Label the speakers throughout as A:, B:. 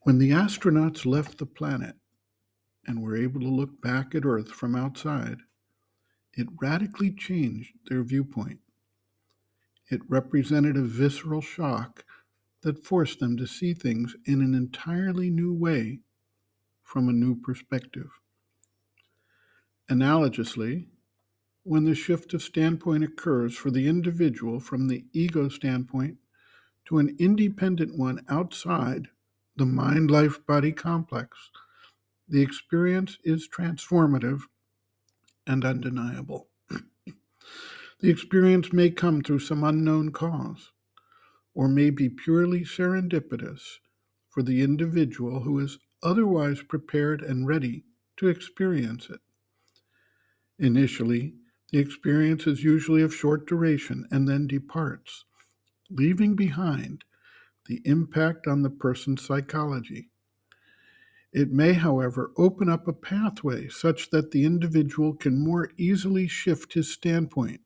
A: When the astronauts left the planet and were able to look back at Earth from outside, it radically changed their viewpoint. It represented a visceral shock that forced them to see things in an entirely new way from a new perspective. Analogously, when the shift of standpoint occurs for the individual from the ego standpoint to an independent one outside the mind life body complex, the experience is transformative and undeniable. The experience may come through some unknown cause, or may be purely serendipitous for the individual who is otherwise prepared and ready to experience it. Initially, the experience is usually of short duration and then departs, leaving behind the impact on the person's psychology. It may, however, open up a pathway such that the individual can more easily shift his standpoint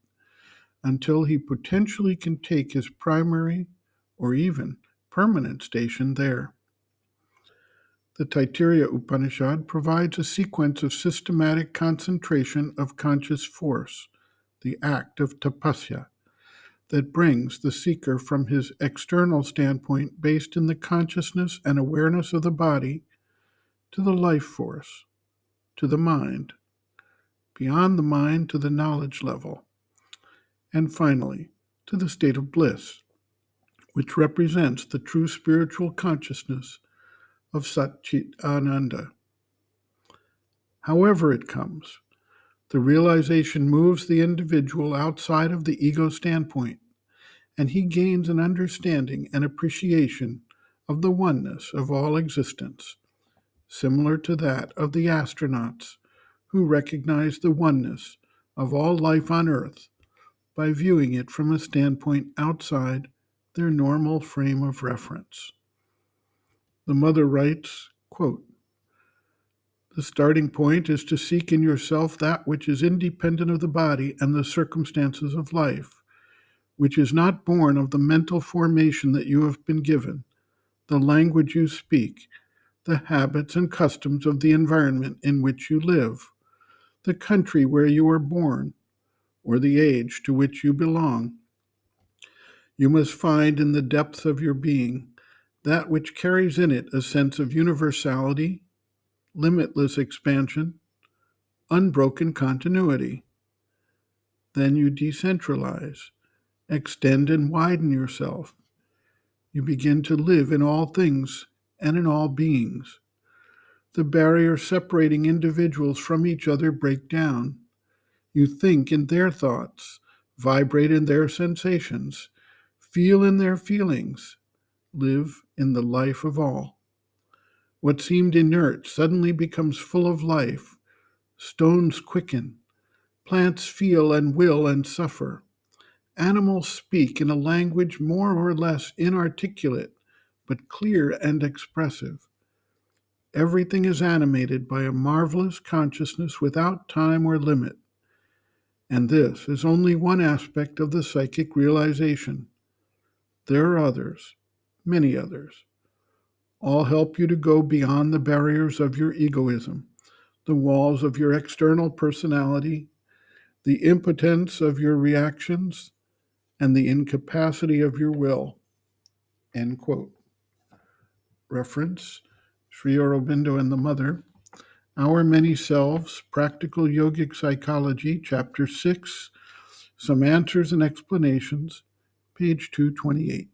A: until he potentially can take his primary or even permanent station there. The Taittiriya Upanishad provides a sequence of systematic concentration of conscious force, the act of tapasya, that brings the seeker from his external standpoint based in the consciousness and awareness of the body to the life force, to the mind, beyond the mind to the knowledge level, and finally to the state of bliss, which represents the true spiritual consciousness of Sat Chit Ananda. However it comes, the realization moves the individual outside of the ego standpoint, and he gains an understanding and appreciation of the oneness of all existence, similar to that of the astronauts who recognize the oneness of all life on Earth by viewing it from a standpoint outside their normal frame of reference. The mother writes, quote, "The starting point is to seek in yourself that which is independent of the body and the circumstances of life, which is not born of the mental formation that you have been given, the language you speak, the habits and customs of the environment in which you live, the country where you are born, or the age to which you belong. You must find in the depth of your being that which carries in it a sense of universality, limitless expansion, unbroken continuity. Then you decentralize, extend and widen yourself. You begin to live in all things and in all beings. The barriers separating individuals from each other break down. You think in their thoughts, vibrate in their sensations, feel in their feelings, live in the life of all. What seemed inert suddenly becomes full of life. Stones quicken. Plants feel and will and suffer. Animals speak in a language more or less inarticulate, but clear and expressive. Everything is animated by a marvelous consciousness without time or limit. And this is only one aspect of the psychic realization. There are others, many others. All help you to go beyond the barriers of your egoism, the walls of your external personality, the impotence of your reactions, and the incapacity of your will." End quote. Reference, Sri Aurobindo and the Mother, Our Many Selves, Practical Yogic Psychology, Chapter 6, Some Answers and Explanations, page 228.